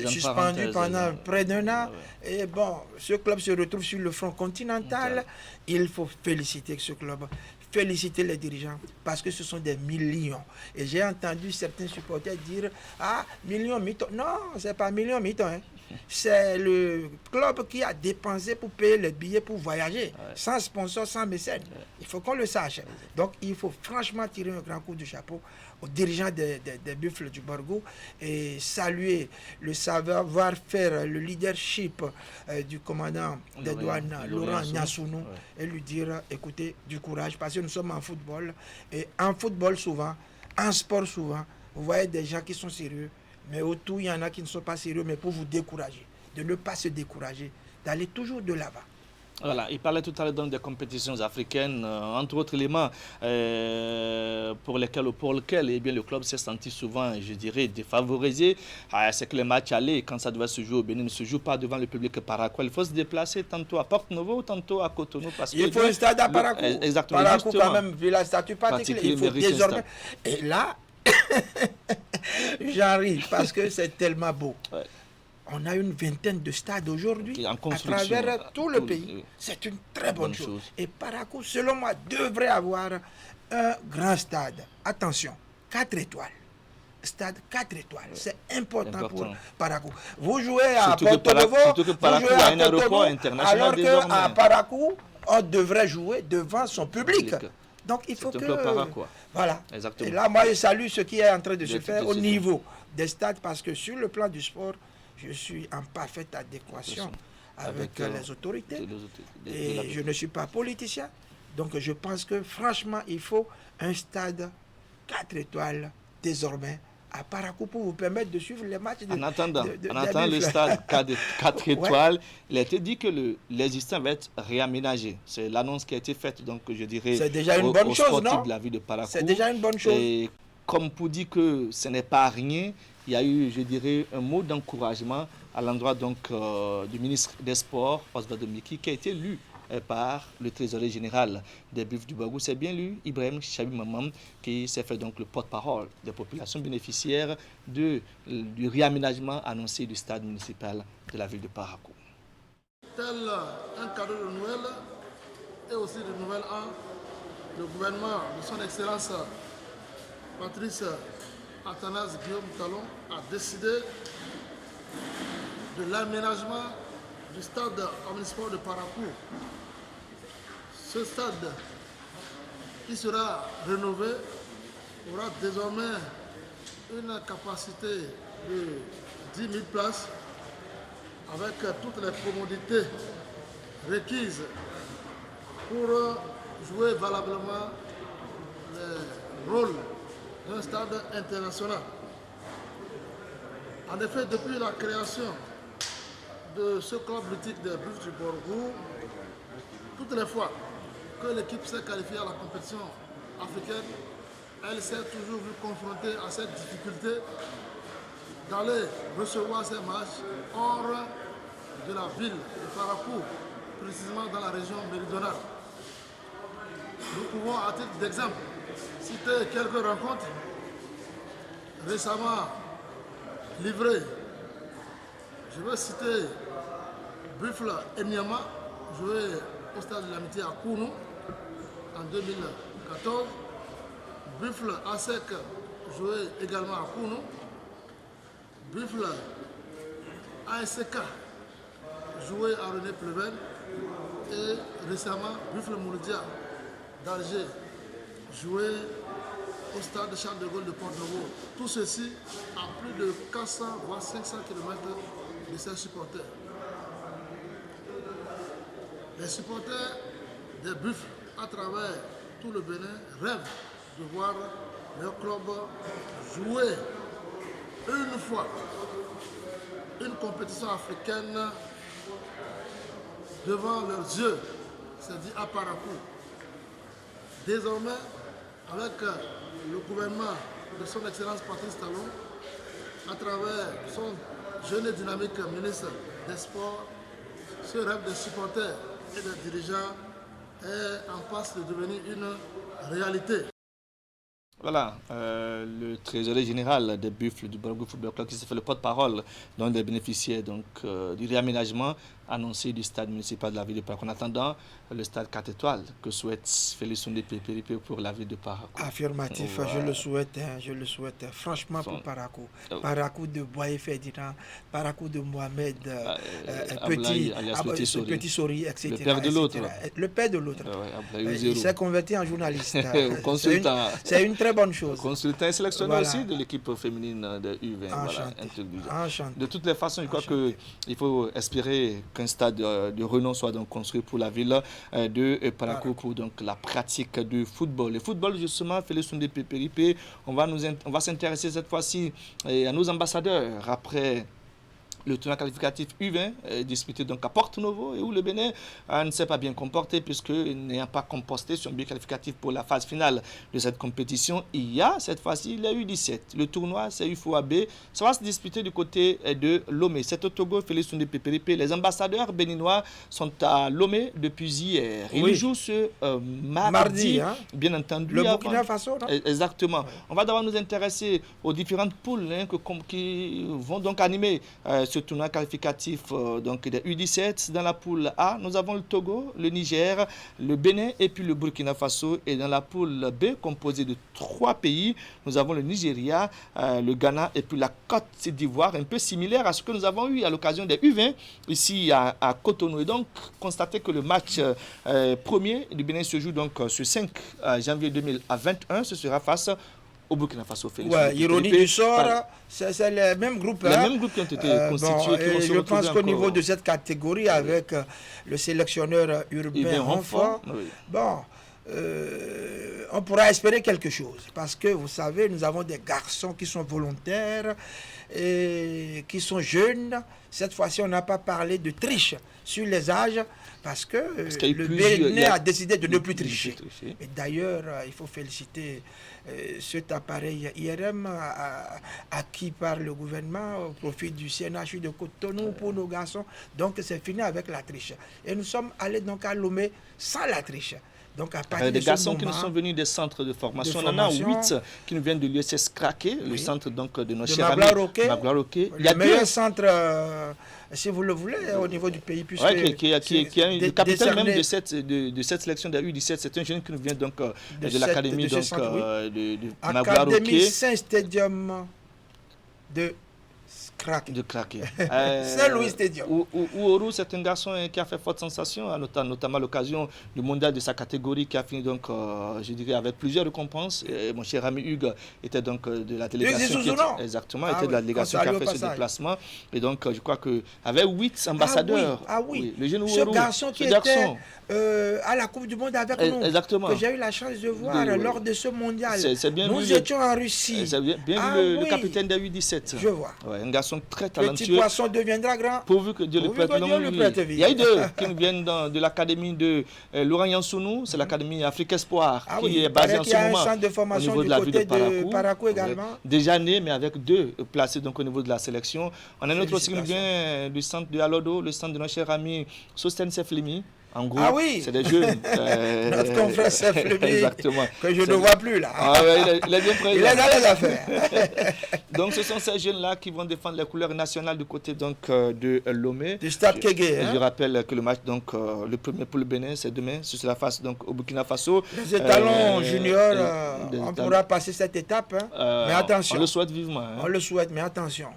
suspendu pendant près d'un an. Et bon, ce club se retrouve sur le front continental. Il faut féliciter ce club. Féliciter les dirigeants parce que ce sont des millions. Et j'ai entendu certains supporters dire « Ah, millions, mythos ». Non, ce n'est pas millions, mythos. Hein. C'est le club qui a dépensé pour payer les billets pour voyager, sans sponsor, sans mécène. Il faut qu'on le sache. Donc, il faut franchement tirer un grand coup de chapeau aux dirigeants des Buffles du Borgo et saluer le savoir-faire, le leadership du commandant des douanes, Laurent Niassounou, et lui dire, écoutez, du courage, parce que nous sommes en football, et en football souvent, en sport souvent, vous voyez des gens qui sont sérieux, mais autour, il y en a qui ne sont pas sérieux, mais pour vous décourager, de ne pas se décourager, d'aller toujours de l'avant. Voilà, il parlait tout à l'heure des compétitions africaines, entre autres éléments pour lesquels eh bien, le club s'est senti souvent, je dirais, défavorisé. C'est que les matchs allés, quand ça doit se jouer au Bénin, ne se joue pas devant le public paraquois. Il faut se déplacer tantôt à Porto-Novo, tantôt à Cotonou. Parce il faut un stade à Parakou. Exactement. Parakou, quand même, vu la statut particulier, il faut désormais. Et là, j'en ris parce que c'est tellement beau. Ouais. On a une vingtaine de stades aujourd'hui à travers tout le pays. C'est une très bonne chose. Et Parakou, selon moi, devrait avoir un grand stade. Attention, 4 étoiles. Stade 4 étoiles. C'est important pour Parakou. Vous jouez à Porto-Novo, vous jouez à Cotonou, alors qu'à Parakou, on devrait jouer devant son public. Donc il faut que... Voilà. Exactement. Et là, moi, je salue ce qui est en train de se faire au niveau des stades parce que sur le plan du sport, je suis en parfaite adéquation avec les autorités. Et je ne suis pas politicien. Donc je pense que franchement, il faut un stade 4 étoiles désormais à Parakou pour vous permettre de suivre les matchs. En attendant le stade 4 étoiles, il a été dit que l'existant va être réaménagé. C'est l'annonce qui a été faite, donc je dirais, c'est déjà une bonne chose, non? De la ville de Parakou. C'est déjà une bonne chose. Et comme pour dire que ce n'est pas rien, il y a eu, je dirais, un mot d'encouragement à l'endroit donc du ministre des Sports, Osvaldo Miki, qui a été lu par le trésorier général des Buffles du Borgo. C'est bien lui, Ibrahim Chabi Mamam, qui s'est fait donc le porte-parole des populations bénéficiaires du réaménagement annoncé du stade municipal de la ville de Parakou. Tel un cadeau de Noël et aussi de Nouvel An, le gouvernement de son Excellence Patrice Athanase Guillaume Talon a décidé de l'aménagement du stade omnisport de Parakou. Ce stade qui sera rénové aura désormais une capacité de 10 000 places avec toutes les commodités requises pour jouer valablement le rôle d'un stade international. En effet, depuis la création de ce club mythique des Buffles du Borgo, toutes les fois que l'équipe s'est qualifiée à la compétition africaine, elle s'est toujours vue confrontée à cette difficulté d'aller recevoir ces matchs hors de la ville de Parakou, précisément dans la région méridionale. Nous pouvons, à titre d'exemple, citer quelques rencontres récemment livrées. Je veux citer Buffle et Niama, joué au stade de l'Amitié à Kounou en 2014. Buffle ASEC, joué également à Kounou. Buffle ASK, joué à René Pleven. Et récemment, Buffle Mouloudia d'Alger, joué au stade Charles de Gaulle de Port-Novo. Tout ceci à plus de 400 voire 500 km de ses supporters. Les supporters des Buffles à travers tout le Bénin rêvent de voir leur club jouer une fois une compétition africaine devant leurs yeux, c'est-à-dire à Parakou. Désormais, avec le gouvernement de son Excellence Patrice Talon, à travers son jeune et dynamique ministre des Sports, ce rêve des supporters et des dirigeants est en passe de devenir une réalité. Voilà, le trésorier général des Buffles du Borgo Football Club qui s'est fait le porte-parole d'un des bénéficiaires du réaménagement annoncé du stade municipal de la ville de Parakou. En attendant, le stade 4 étoiles que souhaite Félix Oundé Pépéripé pour la ville de Parakou. Affirmatif, je le souhaite franchement pour Parakou. Parakou de Boye Ferdinand, Parakou de Mohamed, Petit Sori, etc. Le père de l'autre. Le père de l'autre. Il s'est converti en journaliste. C'est une très bonne chose. Consultant et sélectionneur aussi de l'équipe féminine de U20. Enchanté. De toutes les façons, je crois qu'il faut espérer qu'un stade de renom soit donc construit pour la ville de Parakou pour donc la pratique du football. Le football, justement, Félix Oundé Pépéripé, on va s'intéresser cette fois-ci à nos ambassadeurs après le tournoi qualificatif U20 disputé donc à Porto-Novo et où le Bénin ne s'est pas bien comporté puisque n'ayant pas composté son but qualificatif pour la phase finale de cette compétition, il y a cette fois-ci les U17. Le tournoi, c'est UFOAB. Ça va se disputer du côté de Lomé. C'est au Togo, Félix Oundé Pépéripé. Les ambassadeurs béninois sont à Lomé depuis hier. Ils jouent ce mardi, bien entendu. Le Burkina Faso, non? Exactement. Ouais. On va d'abord nous intéresser aux différentes poules qui vont donc animer ce tournoi qualificatif donc des U17. Dans la poule A, nous avons le Togo, le Niger, le Bénin et puis le Burkina Faso. Et dans la poule B, composée de 3 pays, nous avons le Nigeria, le Ghana et puis la Côte d'Ivoire, un peu similaire à ce que nous avons eu à l'occasion des U20 ici à Cotonou. Et donc, constatez que le match premier du Bénin se joue donc ce 5 janvier 2021. Ce sera face au Burkina Faso. Ironie du sort, c'est les mêmes groupes. Les mêmes groupes qui ont été constitués. Je pense qu'au niveau de cette catégorie, avec le sélectionneur urbain Renfort, on pourra espérer quelque chose. Parce que, vous savez, nous avons des garçons qui sont volontaires et qui sont jeunes. Cette fois-ci, on n'a pas parlé de triche sur les âges parce que le Bénin a décidé de ne plus tricher. Et d'ailleurs, il faut féliciter cet appareil IRM acquis par le gouvernement au profit du CNHU de Cotonou pour nos garçons. Donc, c'est fini avec la triche. Et nous sommes allés donc à Lomé sans la triche. Donc à partir des garçons qui nous sont venus des centres de formation. On en a 8 qui nous viennent de l'USS Craqué, le centre donc de nos chers amis Magloire Roquet. Il y a le meilleur centre, si vous le voulez, au niveau du pays. Qui est le capitaine même de cette sélection de la U17. C'est un jeune qui nous vient donc de l'académie de Magloire Roquet. Académie Saint-Stadium de Craqué. Saint-Louis Stadium. Ouourou, c'est un garçon qui a fait forte sensation, notamment à l'occasion du mondial de sa catégorie qui a fini donc, je dirais, avec plusieurs récompenses. Et mon cher ami Hugues était donc de la délégation. Était de la délégation qui a fait ce déplacement. Et donc, je crois qu'avec 8 ambassadeurs. Le jeune Ouourou. Ce garçon qui était à la Coupe du Monde avec nous. Exactement. Que j'ai eu la chance de voir lors de ce mondial. Nous étions en Russie. C'est bien vu le capitaine de la U17. Je vois. Un garçon très talentueux. Petit poisson deviendra grand. Pourvu que Dieu le prête vie. Il y a eu 2 qui nous viennent de l'académie de Laurent Yansounou, c'est l'académie Afrique Espoir qui est basée en ce moment un centre de formation au niveau de la ville de Parakou également. Déjà né, mais avec 2 placés donc au niveau de la sélection. On a un autre aussi qui nous vient du centre de Alodo, le centre de notre cher ami Sosten Seflimi. En gros, c'est des jeunes. Notre confrère Seflimi, que je ne vois plus là. Il est bien présent. Il est dans les affaires. Donc ce sont ces jeunes-là qui vont défendre les couleurs nationales du côté donc, de Lomé. Du stade Kégué. Je rappelle que le match, donc, le premier pour le Bénin, c'est demain. C'est la face donc, au Burkina Faso. Les étalons juniors, on pourra passer cette étape. Mais attention. On le souhaite vivement. On le souhaite, mais attention.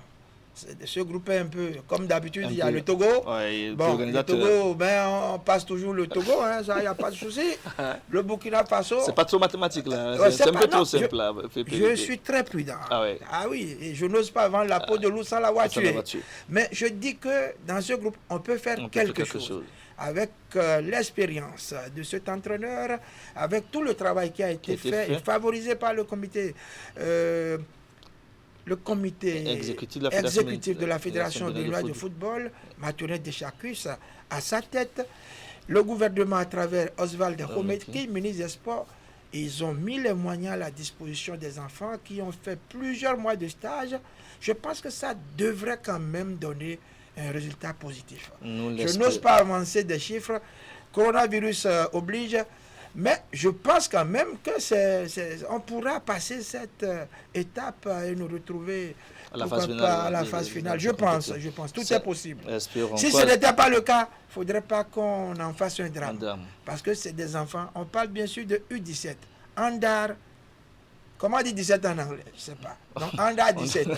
Ce groupe est un peu, comme d'habitude, il y a le Togo. Ouais, Bon, le Togo, ben, on passe toujours le Togo, hein, ça, il n'y a pas de souci. Le Burkina Faso... C'est pas trop mathématique, là. C'est un peu trop simple, là. Je suis très prudent. Ah oui, et je n'ose pas vendre la peau de loup sans l'avoir tué. Mais je dis que dans ce groupe, on peut faire quelque chose. Avec l'expérience de cet entraîneur, avec tout le travail qui a été fait, et favorisé par le comité exécutif de la Fédération béninoise de football, Mathurin Deschacus, à sa tête, le gouvernement à travers Oswald Hometki, ministre des Sports, ils ont mis les moyens à la disposition des enfants qui ont fait plusieurs mois de stage. Je pense que ça devrait quand même donner un résultat positif. Je n'ose pas avancer des chiffres, coronavirus oblige, mais je pense quand même que on pourra passer cette étape et nous retrouver à la phase finale. Je pense, tout est possible. Si ce n'était pas le cas, il ne faudrait pas qu'on en fasse un drame. Parce que c'est des enfants, on parle bien sûr de U17, Andar. Comment on dit 17 en anglais? Je ne sais pas. Donc, Andar 17. Donc,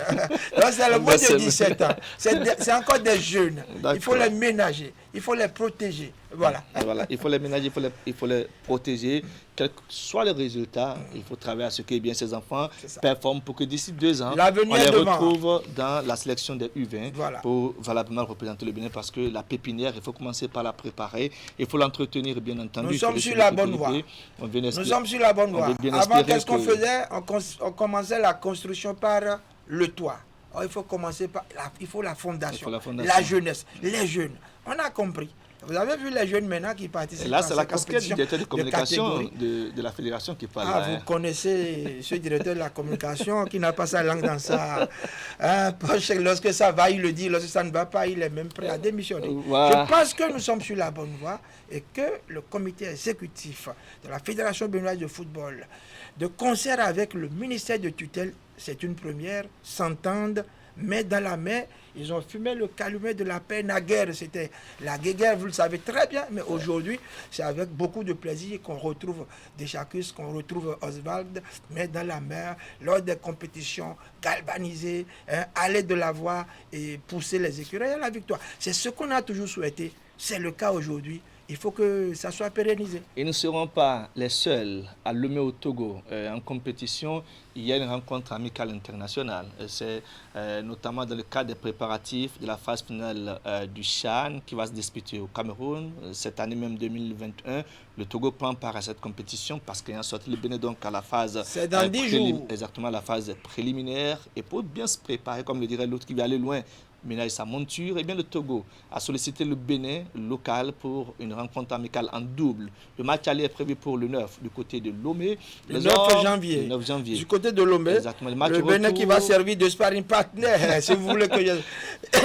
c'est le mot de 17 ans. C'est encore des jeunes. Il faut les ménager. Il faut les protéger. Voilà. Il faut les ménager, il faut les protéger. Quel que soit le résultat, il faut travailler à ce que bien ces enfants performent pour que d'ici 2 ans, on les retrouve dans la sélection des U20 pour valablement représenter le Bénin, parce que la pépinière, il faut commencer par la préparer. Il faut l'entretenir, bien entendu. Nous sommes sur la bonne voie. Nous sommes sur la bonne voie. Avant, qu'est-ce qu'on faisait? On commençait la construction par le toit. Alors, il faut commencer par la fondation, la jeunesse, les jeunes. On a compris. Vous avez vu les jeunes maintenant qui participent. Et là, c'est la casquette du directeur de communication de la fédération qui parle. Ah, vous connaissez ce directeur de la communication qui n'a pas sa langue dans sa poche. Lorsque ça va, il le dit. Lorsque ça ne va pas, il est même prêt à démissionner. Je pense que nous sommes sur la bonne voie et que le comité exécutif de la Fédération béninoise de football, de concert avec le ministère de tutelle, c'est une première, s'entendent, main dans la main. Ils ont fumé le calumet de la paix naguère. C'était la guerre, vous le savez très bien, mais aujourd'hui, c'est avec beaucoup de plaisir qu'on retrouve Deschacus, qu'on retrouve Oswald, main dans la main, lors des compétitions, galvanisées, aller de la voie et pousser les écureuils à la victoire. C'est ce qu'on a toujours souhaité. C'est le cas aujourd'hui. Il faut que ça soit pérennisé. Et nous ne serons pas les seuls à Lomé au Togo. En compétition, il y a une rencontre amicale internationale. C'est notamment dans le cadre des préparatifs de la phase finale du CHAN qui va se disputer au Cameroun. Cette année même 2021, le Togo prend part à cette compétition parce qu'il y a sorti le Bénin donc à la phase... C'est dans 10 jours. Exactement, la phase préliminaire. Et pour bien se préparer, comme le dirait l'autre qui va aller loin, ménage sa monture, et bien le Togo a sollicité le Bénin local pour une rencontre amicale en double. Le match aller est prévu pour le 9 du côté de Lomé. Le 9 janvier. Le 9 janvier. Du côté de Lomé. Exactement. Le Bénin qui va servir de sparring partner, si vous voulez que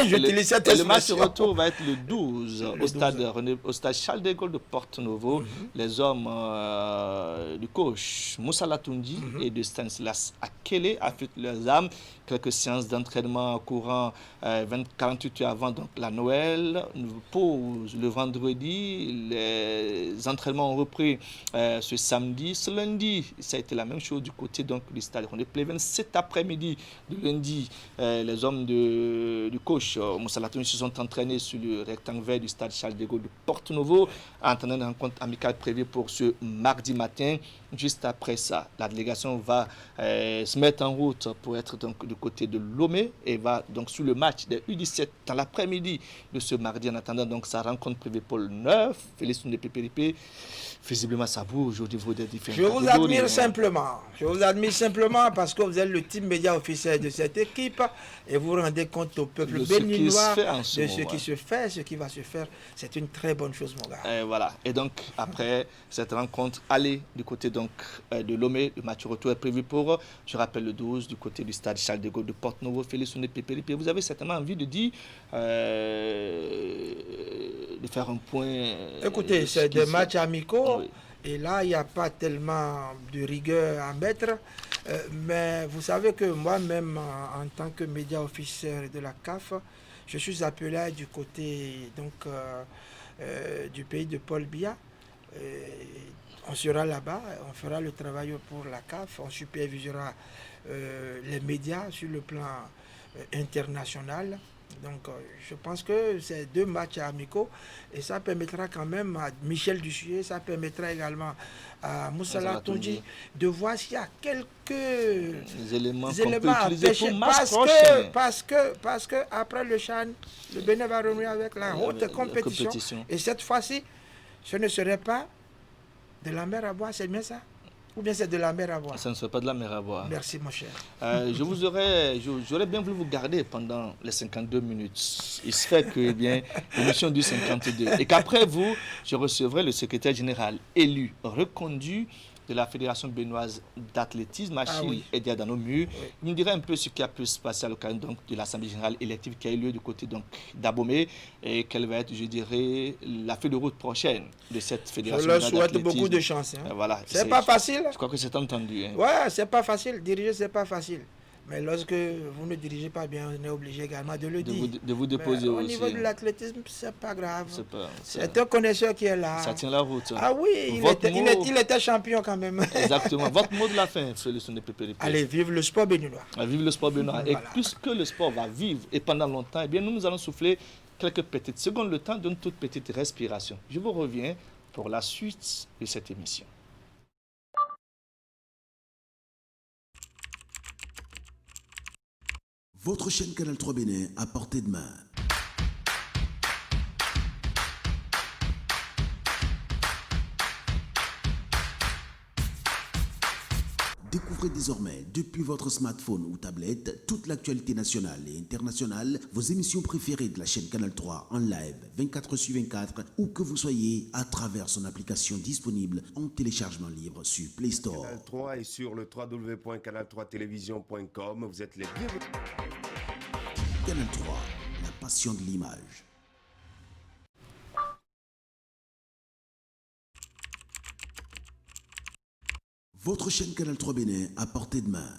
j'utilise cette expression. Le match retour va être le 12 au stade Charles de Gaulle de Porto-Novo. Les hommes du coach Moussa Latundi et de Stanislas Akele affûtent leurs armes. Quelques séances d'entraînement courant 48 heures avant donc la Noël. Pause le vendredi. Les entraînements ont repris ce samedi. Ce lundi, ça a été la même chose du côté donc, du stade René Pleven. Cet après-midi, du lundi, les hommes du coach Moussa Latouni se sont entraînés sur le rectangle vert du stade Charles de Gaulle de Porto-Novo, en attendant une rencontre amicale prévue pour ce mardi matin. Juste après ça, la délégation va se mettre en route pour être donc du côté de Lomé et va donc sur le match des U17 dans l'après-midi de ce mardi, en attendant donc sa rencontre prévue pour le 9. Félix Ndepépéripé, visiblement ça bouge aujourd'hui, vous êtes différents. Je vous admire simplement. Je vous admire simplement parce que vous êtes le team média officiel de cette équipe et vous rendez compte au peuple béninois de ce qui se fait, ce qui va se faire. C'est une très bonne chose, mon gars. Et voilà. Et donc, après cette rencontre, aller du côté donc, de Lomé, le match retour est prévu pour, je rappelle, le 12 du côté du stade Charles de Gaulle de Porto-Novo, Félix Ndepépéripé. Vous avez certainement envie de dire, de faire un point. Écoutez, c'est des matchs amicaux. Oui. Et là, il n'y a pas tellement de rigueur à mettre. Mais vous savez que moi-même, en tant que média officiel de la CAF, je suis appelé du côté donc, du pays de Paul Biya. On sera là-bas, on fera le travail pour la CAF, on supervisera les médias sur le plan international. Donc, je pense que c'est 2 matchs amicaux et ça permettra quand même à Michel Dussuyer, ça permettra également à Moussala Toundji de voir s'il y a quelques éléments à pêcher parce que après le CHAN, le Bénin va renouer avec la haute compétition. Et cette fois-ci, ce ne serait pas de la mer à boire, c'est bien ça? Ou bien c'est de la mer à boire? Ça ne serait pas de la mer à boire. Merci, mon cher. J'aurais bien voulu vous garder pendant les 52 minutes. Il se fait que, eh bien, l'émission du 52. Et qu'après vous, je recevrai le secrétaire général élu, reconduit de la Fédération béninoise d'athlétisme, Achille Edia Danomur. Il me dirait un peu ce qui a pu se passer à l'occasion de l'Assemblée générale élective qui a eu lieu du côté d'Abomey et quelle va être, je dirais, la feuille de route prochaine de cette Fédération d'athlétisme. Je leur souhaite beaucoup de chance. Hein. Voilà, c'est pas facile. Je crois que c'est entendu. Hein. Ouais, c'est pas facile. Diriger, c'est pas facile. Mais lorsque vous ne dirigez pas bien, on est obligé également de le dire. De vous déposer aussi. Au niveau de l'athlétisme, c'est pas grave. C'est un connaisseur qui est là. Ça tient la route. Ah oui, il était champion quand même. Exactement. Votre mot de la fin, Félicien de Pépé. Allez, vive le sport béninois. Vive le sport béninois. Et puisque le sport va vivre et pendant longtemps, eh bien, nous allons souffler quelques petites secondes, le temps d'une toute petite respiration. Je vous reviens pour la suite de cette émission. Votre chaîne Canal 3 Bénin à portée de main. Découvrez désormais, depuis votre smartphone ou tablette, toute l'actualité nationale et internationale, vos émissions préférées de la chaîne Canal 3 en live 24/24, où que vous soyez, à travers son application disponible en téléchargement libre sur Play Store. Canal 3 et sur le www.canal3television.com, vous êtes les bienvenus. Canal 3, la passion de l'image. Votre chaîne Canal 3 Bénin à portée de main.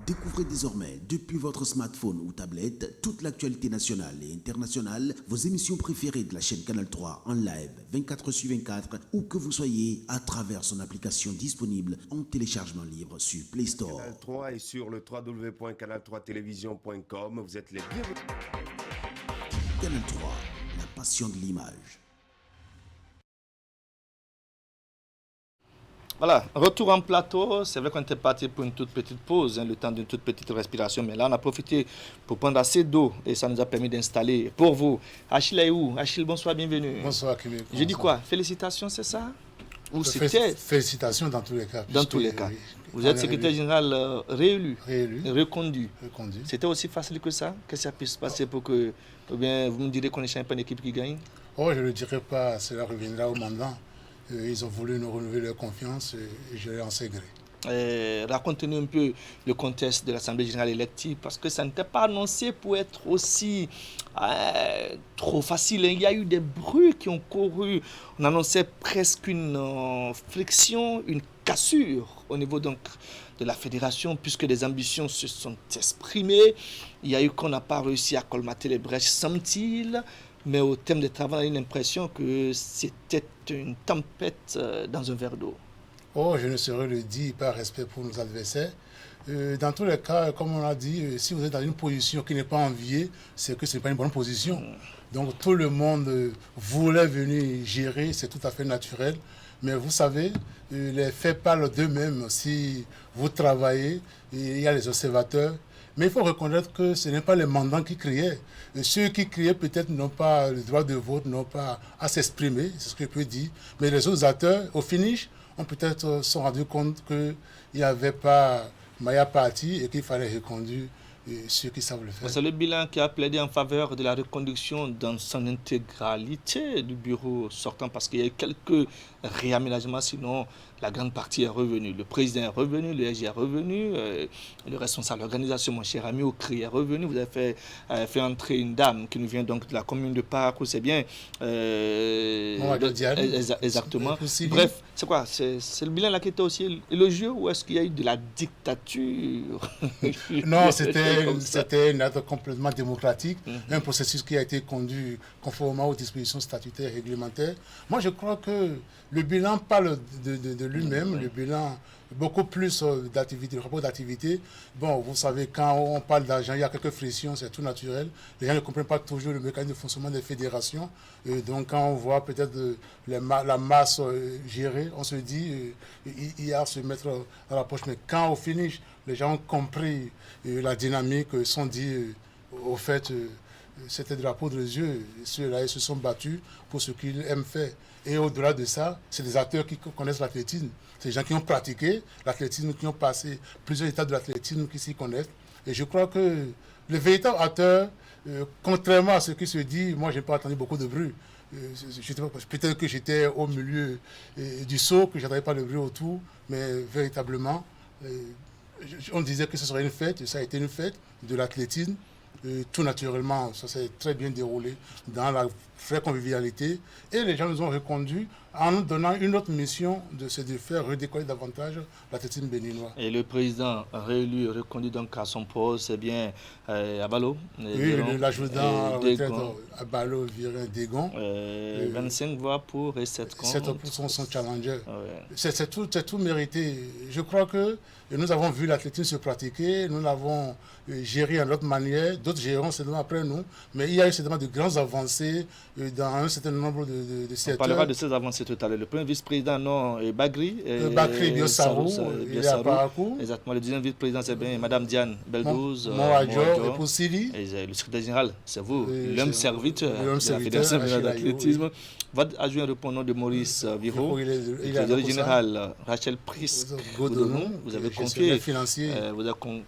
Découvrez désormais, depuis votre smartphone ou tablette, toute l'actualité nationale et internationale, vos émissions préférées de la chaîne Canal 3 en live 24/24, où que vous soyez, à travers son application disponible en téléchargement libre sur Play Store. Canal 3 et sur le www.canal3television.com, vous êtes les bienvenus. Canal 3, la passion de l'image. Voilà, retour en plateau. C'est vrai qu'on était parti pour une toute petite pause, le temps d'une toute petite respiration, mais là on a profité pour prendre assez d'eau et ça nous a permis d'installer pour vous. Achille est où? Achille, bonsoir, bienvenue. Bonsoir, Kimi. Je dis quoi? Félicitations, c'est ça? Ou c'était... Félicitations dans tous les cas. Dans tous les cas. Vous êtes secrétaire général réélu, reconduit. C'était aussi facile que ça? Que ça puisse se passer pour que, ou bien vous me direz qu'on est pas une équipe qui gagne? Oh, je ne le dirai pas, cela reviendra au mandant. Ils ont voulu nous renouveler leur confiance et je l'ai intégré. Racontez-nous un peu le contexte de l'Assemblée générale élective, parce que ça n'était pas annoncé pour être aussi trop facile. Il y a eu des bruits qui ont couru. On annonçait presque une friction, une cassure au niveau donc de la fédération, puisque des ambitions se sont exprimées. Il y a eu qu'on n'a pas réussi à colmater les brèches, semble-t-il. Mais au terme des travaux, on a eu l'impression que c'était une tempête dans un verre d'eau. Oh, je ne saurais le dire par respect pour nos adversaires. Dans tous les cas, comme on l'a dit, si vous êtes dans une position qui n'est pas enviée, c'est que ce n'est pas une bonne position. Donc tout le monde voulait venir gérer, c'est tout à fait naturel. Mais vous savez, les faits parlent d'eux-mêmes. Si vous travaillez, il y a les observateurs. Mais il faut reconnaître que ce n'est pas les mandants qui criaient. Ceux qui criaient peut-être n'ont pas le droit de vote, n'ont pas à s'exprimer, c'est ce que je peux dire. Mais les autres acteurs, au finish, ont peut-être se rendu compte qu'il n'y avait pas maillard parti et qu'il fallait reconduire ceux qui savent le faire. C'est le bilan qui a plaidé en faveur de la reconduction dans son intégralité du bureau sortant, parce qu'il y a eu quelques réaménagements, sinon la grande partie est revenue. Le président est revenu, le SG est revenu, le responsable de l'organisation, mon cher ami Okri, est revenu. Vous avez fait entrer une dame qui nous vient donc de la commune de Paracou, c'est bien. Exactement. Bref, c'est quoi? C'est le bilan là qui était aussi élogieux, ou est-ce qu'il y a eu de la dictature? Non, c'était c'était un acte complètement démocratique, un processus qui a été conduit conformément aux dispositions statutaires et réglementaires. Moi, je crois que le bilan parle de lui-même, le bilan beaucoup plus d'activité, de rapport d'activité. Bon, vous savez, quand on parle d'argent, il y a quelques frictions, c'est tout naturel. Les gens ne comprennent pas toujours le mécanisme de fonctionnement des fédérations. Donc, quand on voit peut-être la masse gérée, on se dit, il y a à se mettre à la poche. Mais quand au finish, les gens ont compris la dynamique, se sont dit, au fait, c'était de la poudre aux yeux. Ceux-là, ils se sont battus pour ce qu'ils aiment faire. Et au-delà de ça, c'est des acteurs qui connaissent l'athlétisme. C'est des gens qui ont pratiqué l'athlétisme, qui ont passé plusieurs étapes de l'athlétisme, qui s'y connaissent. Et je crois que le véritable acteur, contrairement à ce qui se dit, moi, je n'ai pas entendu beaucoup de bruit. Peut-être que j'étais au milieu du saut, que je n'entendais pas le bruit autour, mais véritablement, on disait que ce serait une fête, et ça a été une fête de l'athlétisme. Tout naturellement, ça s'est très bien déroulé dans la vraie convivialité. Et les gens nous ont reconduits en nous donnant une autre mission, de faire redécoller davantage l'athlétisme béninois. Et le président réélu, reconduit donc à son poste, c'est bien Abalo. Oui, l'adjudant retraite Abalo Virin Degon. 25 voix pour et 7 contre. 7% sont challenger. C'est tout mérité. Je crois que nous avons vu l'athlétisme se pratiquer, nous l'avons géré à notre manière, d'autres géreront certainement après nous, mais il y a eu certainement de grandes avancées dans un certain nombre de secteurs. On parlera de ces avancées tout à l'heure. Le premier vice-président, non, est Bagri. Bagri Biosarou, il est à Parakou. Exactement. Le deuxième vice-président, c'est bien Mme Diane Beldouz. Moadjo, et pour Sili. Le secrétaire général, c'est vous, l'homme serviteur de la Fédération d'athlétisme. Votre adjoint répond au nom de Maurice Viro. Le secrétaire général, Rachel Prisk Godonou. Vous avez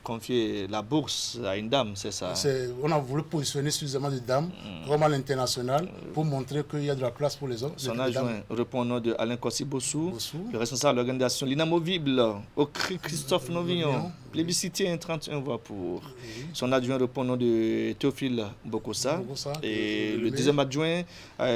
confié la bourse à une dame, c'est ça? On a voulu positionner suffisamment de dames, vraiment à l'international, pour montrer qu'il y a de la place pour les hommes. Son adjoint répond au nom de Alain Kossi-Bossou, le responsable de l'organisation l'inamovible, au Christophe Novignon, plébiscité 31 voix pour. Son adjoint répond au nom de Théophile Bokossa. Et le deuxième adjoint,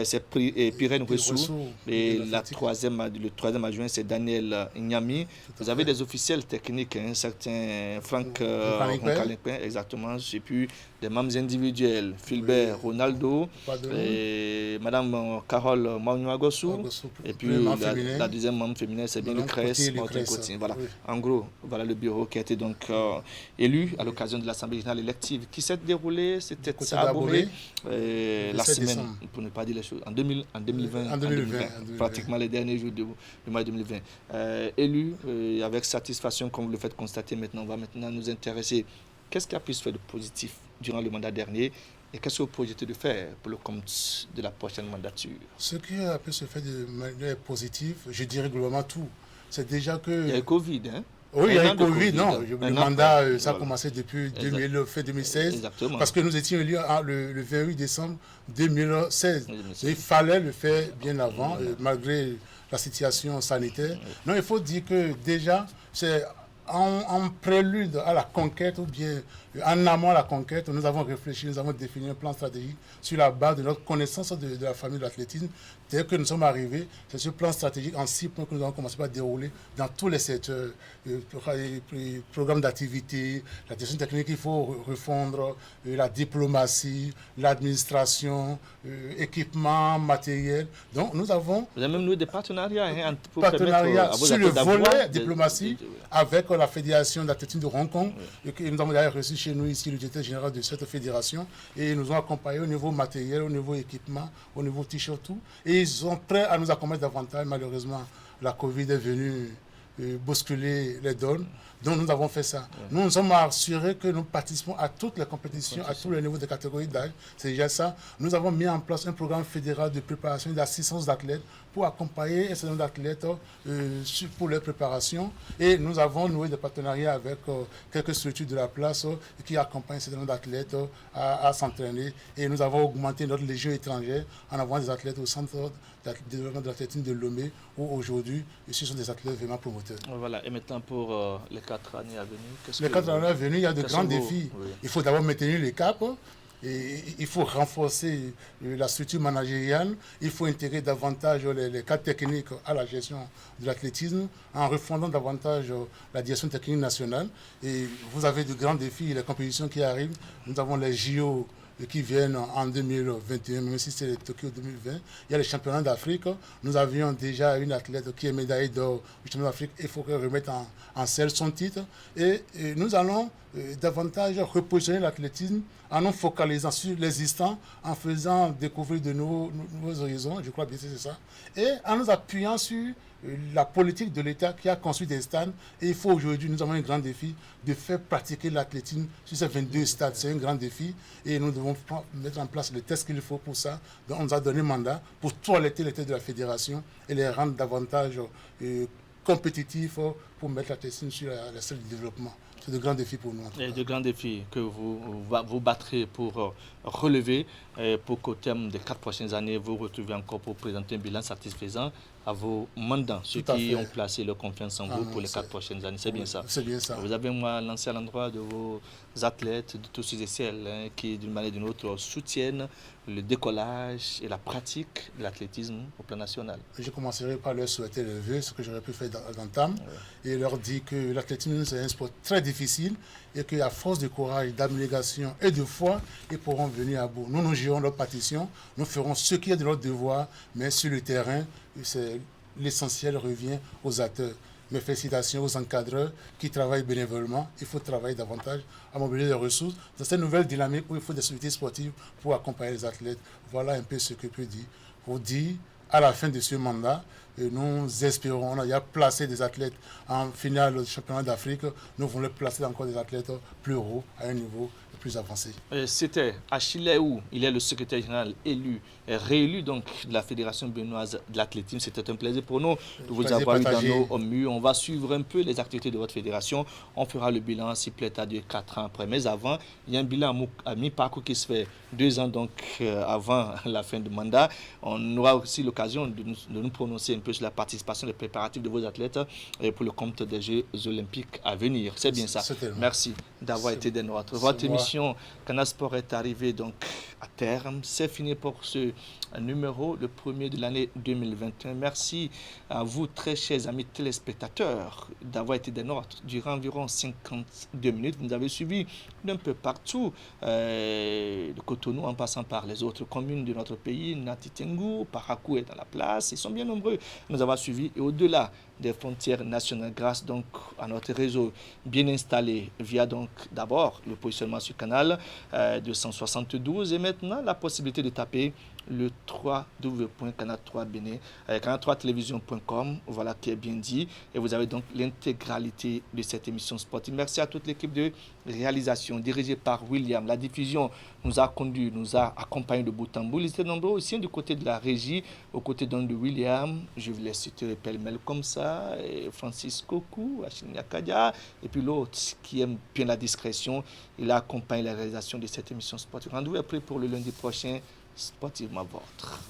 c'est Pirène Ressou. Et le troisième adjoint, c'est Daniel Nyami. Vous avez des officiels techniques, un certain Franck Roncalimpin, exactement. Et puis des membres individuels, Philbert Ronaldo, et Madame Carole Maunouagossou. Et puis la deuxième membre féminin, c'est bien Lucrèce Martin Cotin. Voilà. En gros, voilà le bureau qui a été donc élu à l'occasion de l'Assemblée générale élective qui s'est déroulée, c'était à Abomey, la semaine, pour ne pas dire les choses, en 2020, pratiquement les derniers jours du mois 2020. Élu avec satisfaction, comme vous le faites constater maintenant. On va maintenant nous intéresser. Qu'est-ce qui a pu se faire de positif durant le mandat dernier et qu'est-ce que vous projetez de faire pour le compte de la prochaine mandature? Ce qui a pu se faire de manière positive, je dirais globalement tout. C'est déjà que... Il y a eu Covid, hein? Oui, il y a eu Covid, non. Le mandat, ça a commencé depuis fin 2016. Exactement. Parce que nous étions élus le 28 décembre 2016. Il fallait le faire bien avant, malgré la situation sanitaire. Non, il faut dire que déjà, c'est en prélude à la conquête ou bien en amont à la conquête, nous avons réfléchi, nous avons défini un plan stratégique sur la base de notre connaissance de la famille de l'athlétisme. Dès que nous sommes arrivés, c'est ce plan stratégique en 6 points que nous avons commencé à dérouler dans tous les secteurs. Programmes d'activité, la gestion technique qu'il faut refondre, la diplomatie, l'administration, équipement, matériel. Donc nous avons... Vous avez même eu des partenariats pour permettre sur le volet diplomatie avec la Fédération d'athlétisme de Hong Kong. Et nous avons d'ailleurs reçu chez nous ici le directeur général de cette fédération et ils nous ont accompagnés au niveau matériel, au niveau équipement, au niveau t-shirt, tout. Et ils sont prêts à nous accompagner davantage. Malheureusement, la Covid est venue bousculer les donnes. Donc nous avons fait ça. Nous nous sommes assurés que nous participons à toutes les compétitions, à tous les niveaux de catégories d'âge. C'est déjà ça. Nous avons mis en place un programme fédéral de préparation et d'assistance d'athlètes pour accompagner un certain nombre d'athlètes pour leur préparation. Et nous avons noué des partenariats avec quelques structures de la place qui accompagnent un certain nombre d'athlètes à s'entraîner. Et nous avons augmenté notre légion étrangère en envoyant des athlètes au centre de développement de l'athlétisme de Lomé, où aujourd'hui, ce sont des athlètes vraiment promoteurs. Voilà. Et maintenant pour les 4 années à venir, les 4 années à venir, il y a de grands défis. Il faut d'abord maintenir les caps. Et il faut renforcer la structure managériale, il faut intégrer davantage les cas techniques à la gestion de l'athlétisme en refondant davantage la direction technique nationale. Et vous avez de grands défis, les compétitions qui arrivent. Nous avons les JO qui viennent en 2021, même si c'est Tokyo 2020. Il y a les championnats d'Afrique. Nous avions déjà une athlète qui est médaillée d'or au championnat d'Afrique. Il faut qu'elle remette en selle son titre. Et nous allons davantage repositionner l'athlétisme en nous focalisant sur l'existant, en faisant découvrir de nouveaux horizons, je crois bien que c'est ça, et en nous appuyant sur la politique de l'État qui a construit des stades. Et il faut aujourd'hui, nous avons un grand défi de faire pratiquer l'athlétisme sur ces 22 stades. C'est un grand défi et nous devons mettre en place les tests qu'il faut pour ça. Donc on nous a donné mandat pour toiletter les têtes de la fédération et les rendre davantage compétitifs pour mettre l'athlétisme sur la scène du développement. C'est de grands défis pour nous. Et de grands défis que vous battrez pour relever, pour qu'au terme des 4 prochaines années, vous retrouvez encore pour présenter un bilan satisfaisant à vos mandants, ceux qui ont placé leur confiance en vous pour les 4 prochaines années. C'est bien ça. C'est bien ça. Vous avez lancé à l'endroit de vos athlètes, de tous ceux et celles qui, d'une manière ou d'une autre, soutiennent le décollage et la pratique de l'athlétisme au plan national. Je commencerai par leur souhaiter le vœu, ce que j'aurais pu faire d'entame, et leur dire que l'athlétisme, c'est un sport très difficile et qu'à force de courage, d'abnégation et de foi, ils pourront venir à bout. Nous, nous gérons leur partition, nous ferons ce qui est de notre devoir, mais sur le terrain, l'essentiel revient aux acteurs. Mes félicitations aux encadreurs qui travaillent bénévolement. Il faut travailler davantage à mobiliser les ressources dans cette nouvelle dynamique où il faut des structures sportives pour accompagner les athlètes. Voilà un peu ce que je peux dire. Pour dire, à la fin de ce mandat, nous espérons, on a déjà placé des athlètes en finale du championnat d'Afrique. Nous voulons placer encore des athlètes plus hauts, à un niveau plus avancé. C'était Achille Ou, il est le secrétaire général élu, réélu donc de la Fédération béninoise de l'athlétisme. C'était un plaisir pour nous de vous avoir eu dans nos murs. On va suivre un peu les activités de votre fédération. On fera le bilan, s'il plaît, à Dieu, 4 ans après. Mais avant, il y a un bilan à mi-parcours qui se fait 2 ans donc avant la fin du mandat. On aura aussi l'occasion de nous prononcer un peu sur la participation des préparatifs de vos athlètes pour le compte des Jeux olympiques à venir. C'est bien ça. Merci d'avoir été des nôtres. Votre émission Canal Sport est arrivée donc à terme. C'est fini pour ce numéro, le premier de l'année 2021. Merci à vous, très chers amis téléspectateurs, d'avoir été des nôtres durant environ 52 minutes. Vous nous avez suivis d'un peu partout, de Cotonou en passant par les autres communes de notre pays. Nati Tengu, Parakou est dans la place. Ils sont bien nombreux à nous avoir suivis et au-delà des frontières nationales grâce donc à notre réseau bien installé via donc d'abord le positionnement sur canal 272 et maintenant la possibilité de taper le www.canal3télévision.com, voilà qui est bien dit, et vous avez donc l'intégralité de cette émission sportive. Merci à toute l'équipe de réalisation dirigée par William. La diffusion nous a conduit, nous a accompagnés de bout en bout. Ils étaient nombreux aussi du côté de la régie, aux côtés donc de William, je vous laisse citer pêle-mêle comme ça, et Francis Kokou, Achille Kadia, et puis l'autre qui aime bien la discrétion, il a accompagné la réalisation de cette émission sportive. Rendez-vous après pour le lundi prochain. Sportivement vôtre.